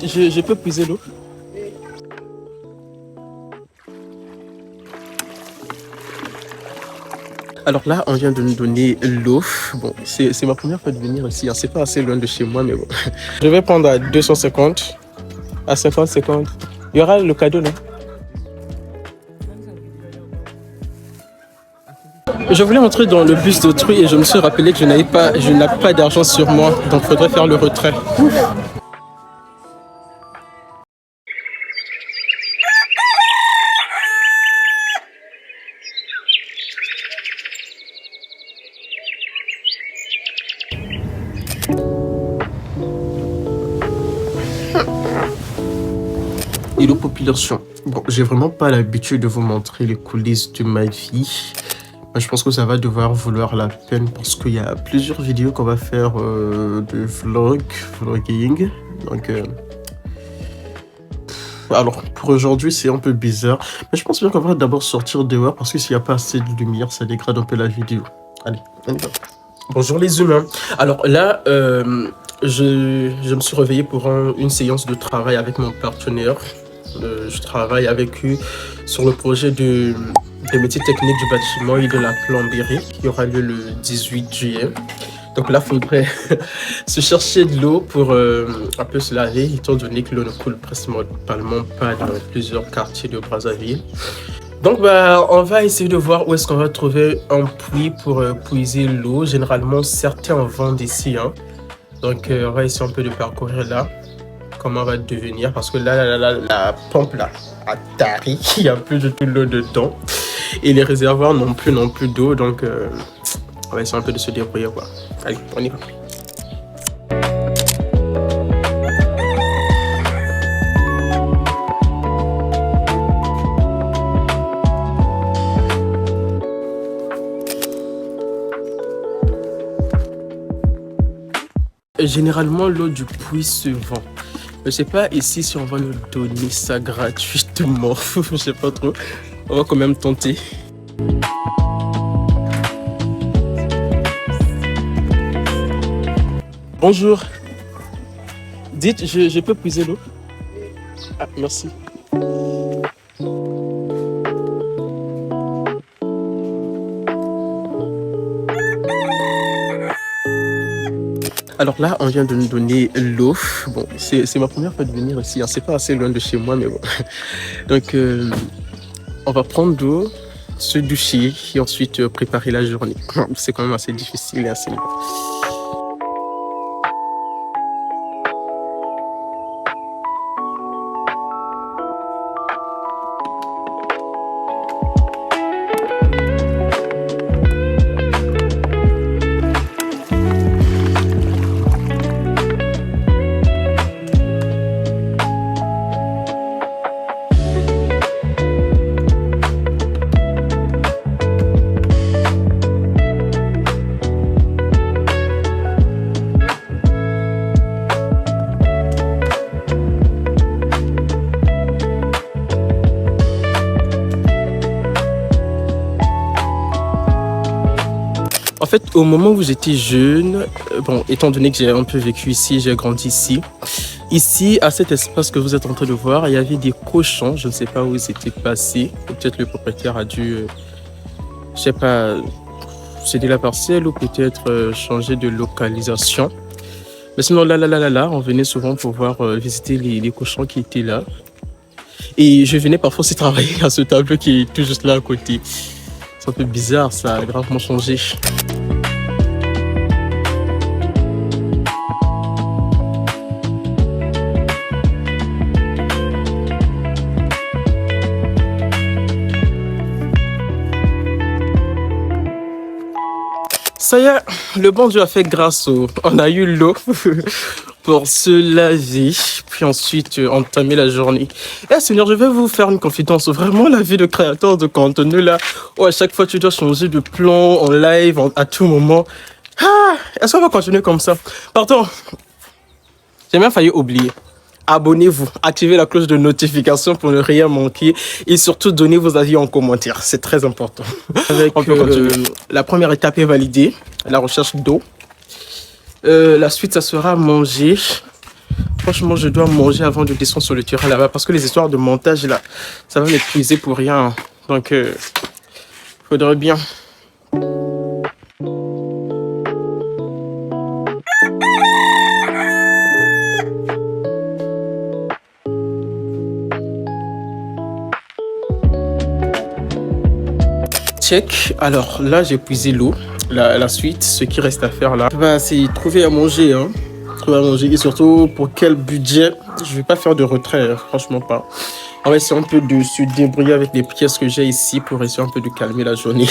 Je peux puiser l'eau? Alors là, on vient de nous donner l'eau. Bon, c'est ma première fois de venir ici. Hein. C'est pas assez loin de chez moi, mais bon. Je vais prendre à 250, à 50. Il y aura le cadeau, non? Je voulais entrer dans le bus d'autrui et je me suis rappelé que je n'avais pas d'argent sur moi. Donc, il faudrait faire le retrait. Hello population. Bon, j'ai vraiment pas l'habitude de vous montrer les coulisses de ma vie. Mais je pense que ça va devoir valoir la peine parce qu'il y a plusieurs vidéos qu'on va faire de vlogging. Donc, alors pour aujourd'hui c'est un peu bizarre. Mais je pense bien qu'on va d'abord sortir dehors parce que s'il n'y a pas assez de lumière, ça dégrade un peu la vidéo. Allez, on y va. Bonjour les humains. Alors là, je me suis réveillé pour une séance de travail avec mon partenaire. Je travaille avec eux sur le projet des métiers techniques du bâtiment et de la plomberie qui aura lieu le 18 juillet. Donc là, il faudrait se chercher de l'eau pour un peu se laver, étant donné que l'eau ne coule principalement pas dans plusieurs quartiers de Brazzaville. Donc on va essayer de voir où est-ce qu'on va trouver un puits pour puiser l'eau. Généralement, certains en vendent ici. Hein. Donc on va essayer un peu de parcourir là. Comment va devenir parce que là, la pompe là a tari, il n'y a plus du tout l'eau dedans et les réservoirs n'ont plus d'eau, donc on va essayer un peu de se débrouiller quoi. Allez, on y va. Généralement l'eau du puits se vend. Je sais pas ici si on va nous donner ça gratuitement. Je sais pas trop. On va quand même tenter. Bonjour. Dites, je peux puiser l'eau? Ah, merci. Alors là, on vient de nous donner l'eau. Bon, c'est ma première fois de venir ici. Hein. C'est pas assez loin de chez moi, mais bon. Donc, on va prendre l'eau, se doucher et ensuite préparer la journée. C'est quand même assez difficile et assez long. En fait, au moment où j'étais jeune, bon, étant donné que j'ai un peu vécu ici, j'ai grandi ici. Ici, à cet espace que vous êtes en train de voir, il y avait des cochons. Je ne sais pas où ils étaient passés. Peut-être le propriétaire a dû, je sais pas, céder la parcelle ou peut-être changer de localisation. Mais sinon, là, on venait souvent pour voir visiter les cochons qui étaient là. Et je venais parfois aussi travailler à ce tableau qui est tout juste là à côté. C'est un peu bizarre, ça a gravement changé. Ça y est, le bon Dieu a fait grâce. On a eu l'eau pour se laver, puis ensuite entamer la journée. Eh Seigneur, je vais vous faire une confidence. Vraiment, la vie de créateur de contenu là, où à chaque fois tu dois changer de plan en live, à tout moment. Ah, est-ce qu'on va continuer comme ça? Pardon, j'ai même failli oublier. Abonnez-vous, activez la cloche de notification pour ne rien manquer et surtout donnez vos avis en commentaire, c'est très important. Avec, la première étape est validée, la recherche d'eau. La suite, ça sera manger. Franchement, je dois manger avant de descendre sur le terrain là-bas parce que les histoires de montage là, ça va m'épuiser pour rien. Donc, faudrait bien. Check. Alors là, j'ai épuisé l'eau. La suite, ce qui reste à faire là, bah, c'est trouver à manger. Hein. Trouver à manger. Et surtout, pour quel budget? Je vais pas faire de retrait, hein, franchement pas. On va essayer un peu de se débrouiller avec les pièces que j'ai ici pour essayer un peu de calmer la journée.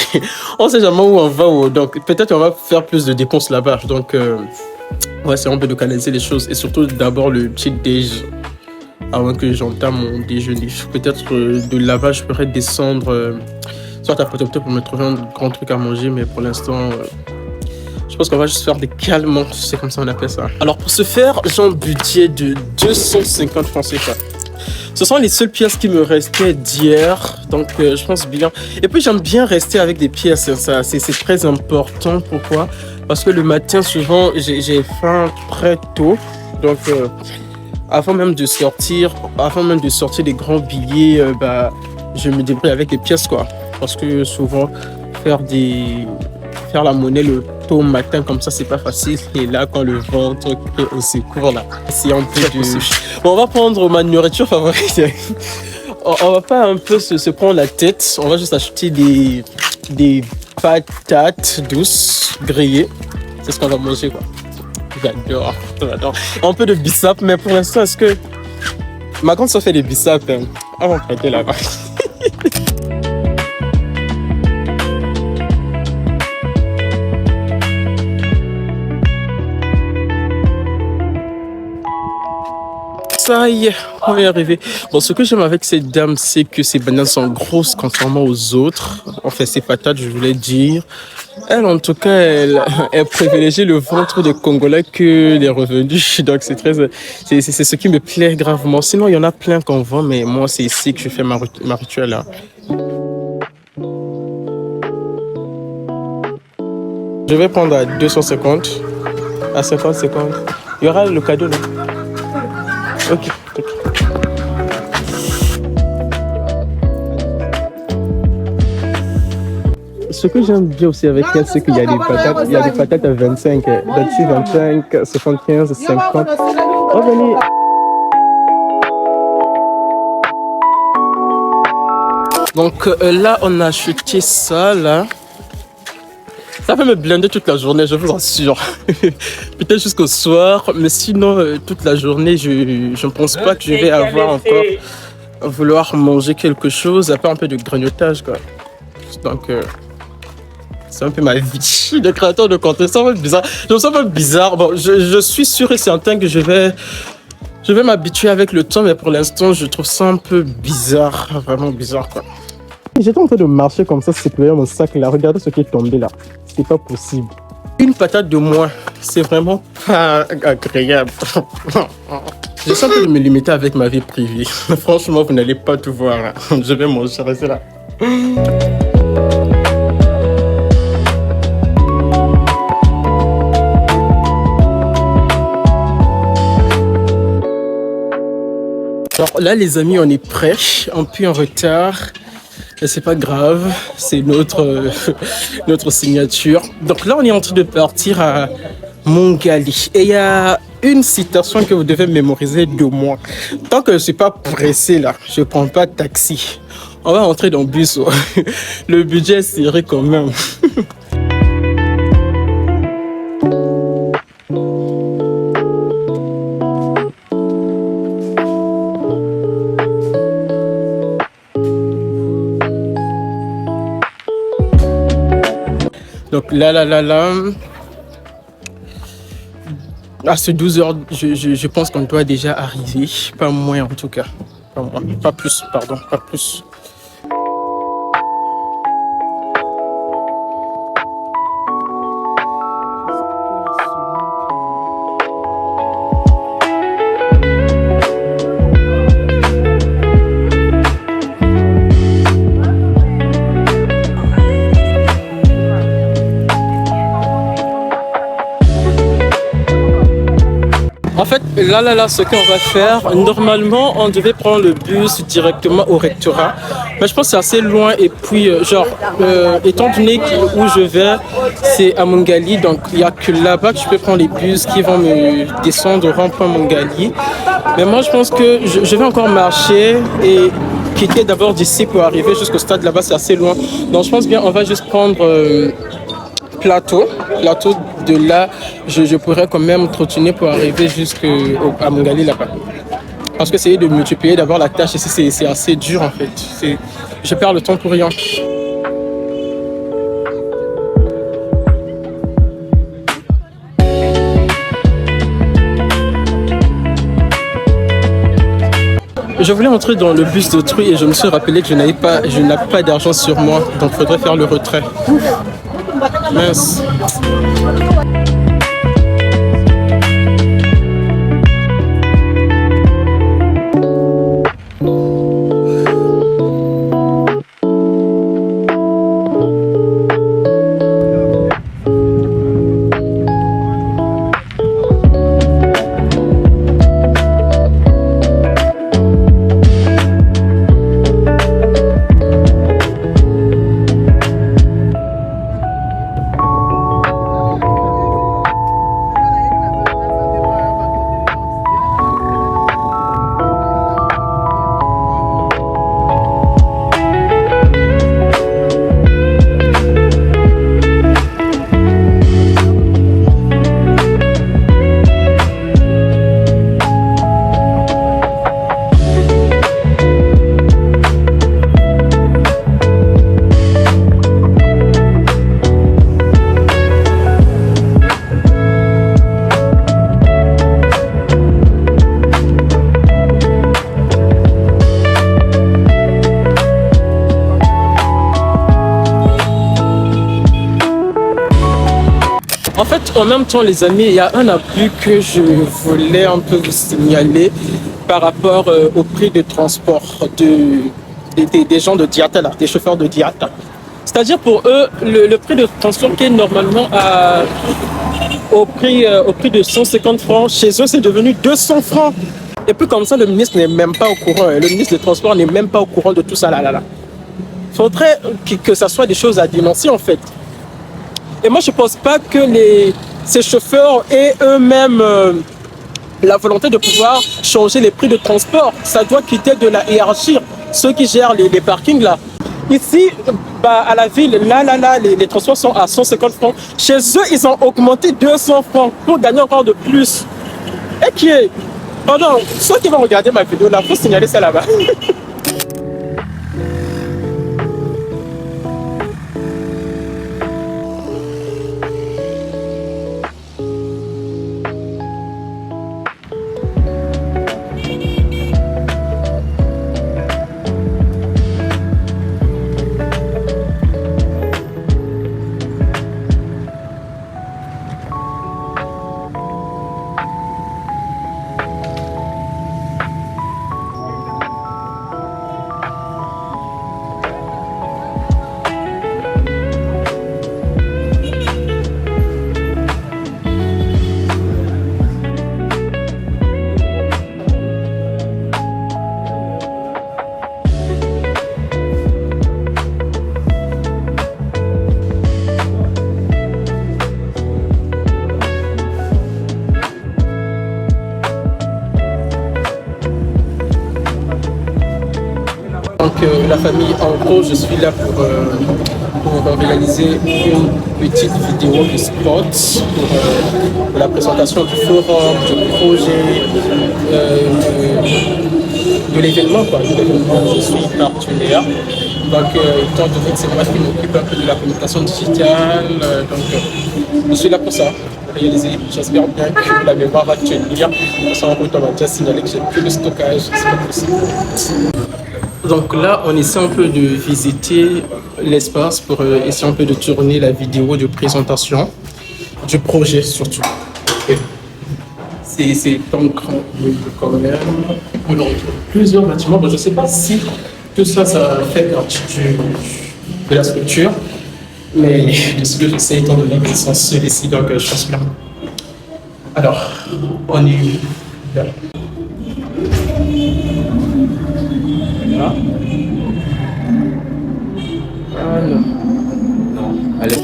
On sait jamais où on va. Donc peut-être on va faire plus de dépenses là-bas. Donc on va essayer un peu de canaliser les choses. Et surtout d'abord le petit déj. Avant que j'entame mon déjeuner. Peut-être de là-bas, je pourrais descendre... soit à Poto pour me trouver un grand truc à manger, mais pour l'instant, je pense qu'on va juste faire des calmants, c'est comme ça on appelle ça. Alors pour ce faire, j'ai un budget de 250 francs CFA. Ce sont les seules pièces qui me restaient d'hier, donc je pense bien. Et puis j'aime bien rester avec des pièces, ça c'est très important. Pourquoi? Parce que le matin, souvent, j'ai faim très tôt, donc avant même de sortir des grands billets, je me débrouille avec des pièces quoi. Parce que souvent, faire la monnaie le tôt matin comme ça, c'est pas facile. Et là, quand le ventre est au secours, là, c'est un peu de... Bon, on va prendre ma nourriture favorite. On va pas un peu se prendre la tête. On va juste acheter des patates douces grillées. C'est ce qu'on va manger, quoi. J'adore. Un peu de bissap, mais pour l'instant, est-ce que... Ma grande soeur fait des bissap. Hein. On va prêter là-bas. Ça y est, on est arrivé. Bon, ce que j'aime avec cette dame, c'est que ses bananes sont grosses contrairement aux autres. Enfin, ses patates, je voulais dire. Elle, en tout cas, elle privilégie le ventre des Congolais que les revenus. Donc, c'est ce qui me plaît gravement. Sinon, il y en a plein qu'on vend, mais moi, c'est ici que je fais ma rituelle. Là. Je vais prendre à 250, à 50. Il y aura le cadeau, là. Ok. Ce que j'aime bien aussi avec elle, c'est qu'il y a des patates à 25, 26, 25, 75, 50. Revenez. Donc là, on a acheté ça, là. Ça peut me blinder toute la journée, je vous assure. Peut-être jusqu'au soir, mais sinon, toute la journée, je ne pense pas que je vais avoir encore à vouloir manger quelque chose, à part un peu de grignotage, quoi. Donc, c'est un peu ma vie de créateur de contenu. C'est un peu bizarre. Je me sens un peu bizarre. Bon, je suis sûr et certain que je vais m'habituer avec le temps, mais pour l'instant, je trouve ça un peu bizarre. Vraiment bizarre, quoi. J'étais en train de marcher comme ça, sécuriser mon sac là. Regardez ce qui est tombé là. C'est pas possible. Une patate de moins, c'est vraiment pas agréable. J'essaie un peu de me limiter avec ma vie privée. Franchement, vous n'allez pas tout voir. Je vais manger, rester là. Alors là, les amis, on est prêts. Un peu en retard. C'est pas grave, c'est notre signature. Donc là, on est en train de partir à Mongali. Et il y a une citation que vous devez mémoriser de moi. Tant que je ne suis pas pressé là, je ne prends pas de taxi. On va rentrer dans le bus. Le budget est serré quand même. Donc là, à ce 12h, je pense qu'on doit déjà arriver. Pas moins en tout cas. Pas moins. Pas plus, pardon, pas plus. Là, ce qu'on va faire, normalement, on devait prendre le bus directement au rectorat. Mais je pense que c'est assez loin. Et puis, étant donné où je vais, c'est à Mongali. Donc, il n'y a que là-bas que je peux prendre les bus qui vont me descendre au rond-point Mongali. Mais moi, je pense que je vais encore marcher et quitter d'abord d'ici pour arriver jusqu'au stade. Là-bas, c'est assez loin. Donc, je pense bien on va juste prendre... plateau de là, je pourrais quand même continuer pour arriver jusqu'à Mongali là-bas. Parce que essayer de multiplier d'abord la tâche ici, c'est assez dur en fait. Je perds le temps pour rien. Je voulais entrer dans le bus d'autrui et je me suis rappelé que je n'avais pas d'argent sur moi, donc il faudrait faire le retrait. Mince. En fait, en même temps, les amis, il y a un abus que je voulais un peu vous signaler par rapport au prix de transport des gens de Diata, là, des chauffeurs de Diata. C'est-à-dire pour eux, le prix de transport qui est normalement au prix de 150 francs, chez eux, c'est devenu 200 francs. Et puis comme ça, le ministre n'est même pas au courant. Le ministre des Transports n'est même pas au courant de tout ça. Il faudrait que ça soit des choses à dénoncer, en fait. Et moi, je ne pense pas que ces chauffeurs aient eux-mêmes la volonté de pouvoir changer les prix de transport. Ça doit quitter de la hiérarchie. Ceux qui gèrent les parkings là. Ici, à la ville, les transports sont à 150 francs. Chez eux, ils ont augmenté 200 francs pour gagner encore de plus. Et qui est... Pardon, ceux qui vont regarder ma vidéo là, il faut signaler ça là-bas. Donc la famille, en gros, je suis là pour réaliser une petite vidéo de spot pour la présentation du forum, du projet, de l'événement. Je suis partenaire. Donc, étant donné que c'est moi qui m'occupe un peu de la communication digitale, je suis là pour ça, pour réaliser. J'espère bien que la mémoire va tenir. Sans route, on va déjà signaler que j'ai plus de stockage, c'est pas possible. Donc là, on essaie un peu de visiter l'espace pour essayer un peu de tourner la vidéo de présentation du projet surtout. C'est pas grand quand même. On retrouve plusieurs bâtiments. Bon, je ne sais pas si tout ça, ça fait partie de la structure, mais de ce que je sais, étant donné qu'ils sont seuls ici, donc je pense bien. Alors, on est Là. Ah non. Non. Allez.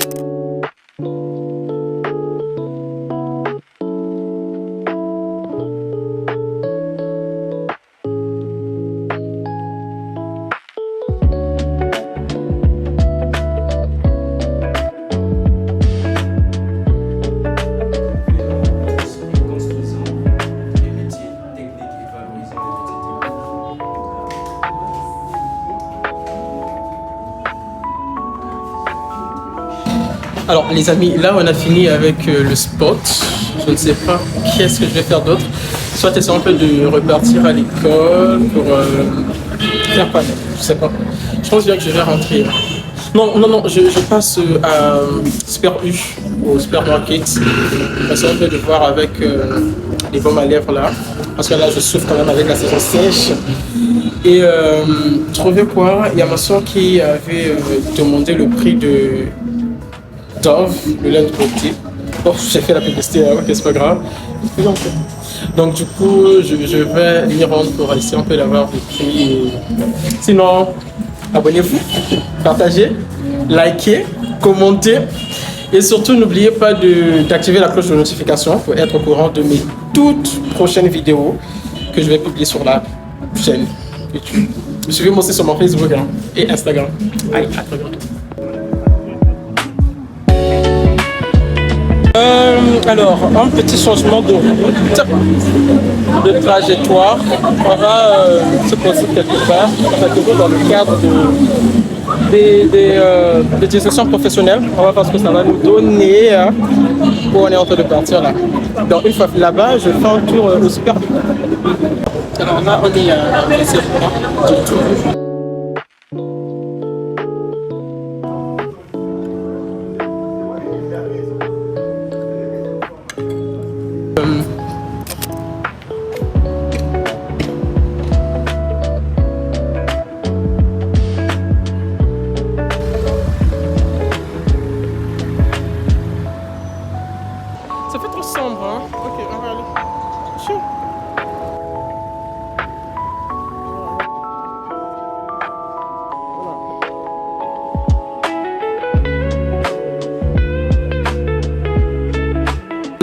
Alors les amis, là on a fini avec le spot. Je ne sais pas qu'est-ce que je vais faire d'autre. Soit essayer un peu de repartir à l'école pour faire quoi. Je sais pas. Je pense bien que je vais rentrer. Non, je passe à Super U, au supermarket. Essayer un peu de voir avec les baumes à lèvres là. Parce que là je souffre quand même avec la saison sèche. Et trouver quoi? Il y a ma soeur qui avait demandé le prix de Dove, le lait de beauté. Bon, j'ai fait la publicité, ok, c'est pas grave. Donc du coup, je vais m'y rendre pour essayer un peu d'avoir des prix. Sinon, abonnez-vous, partagez, likez, commentez. Et surtout, n'oubliez pas d'activer la cloche de notification pour être au courant de mes toutes prochaines vidéos que je vais publier sur la chaîne YouTube. Suivez-moi aussi sur mon Facebook et Instagram. Allez, à très bientôt. Alors, un petit changement de route, de trajectoire. On va se poser quelque part, dans le cadre des discussions professionnelles. On va voir ce que ça va nous donner où on est en train de partir là. Donc, une fois là-bas, je fais un tour au super. Alors là, on est à du Ça fait trop sombre, hein? Ok, on va aller. Chou.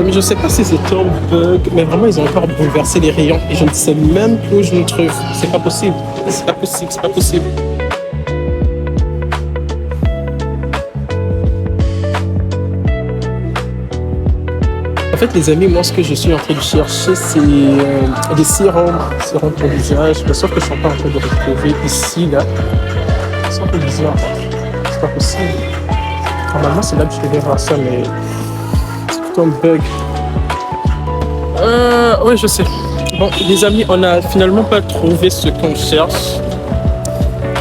Mais je sais pas si c'est un bug, mais vraiment ils ont encore bouleversé les rayons et je ne sais même plus où je me trouve. C'est pas possible. C'est pas possible, c'est pas possible. En fait, les amis, moi, ce que je suis en train de chercher, c'est des sérums pour le visage. Mais sauf que je ne suis pas en train de retrouver ici, là. C'est un peu bizarre. C'est pas possible. Normalement, c'est là que je devais voir ça, mais c'est plutôt un bug. Ouais, je sais. Bon, les amis, on n'a finalement pas trouvé ce qu'on cherche.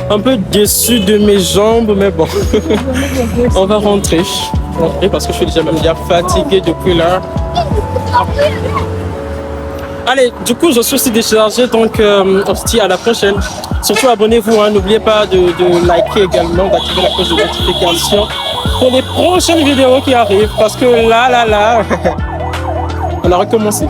Un peu déçu de mes jambes, mais bon, on va rentrer. Parce que je suis déjà même bien fatigué depuis là. Allez, du coup, je suis aussi déchargé, donc on se dit à la prochaine. Surtout, abonnez-vous, hein, n'oubliez pas de liker également, d'activer la cloche de notification pour les prochaines vidéos qui arrivent. Parce que là, on a recommencé.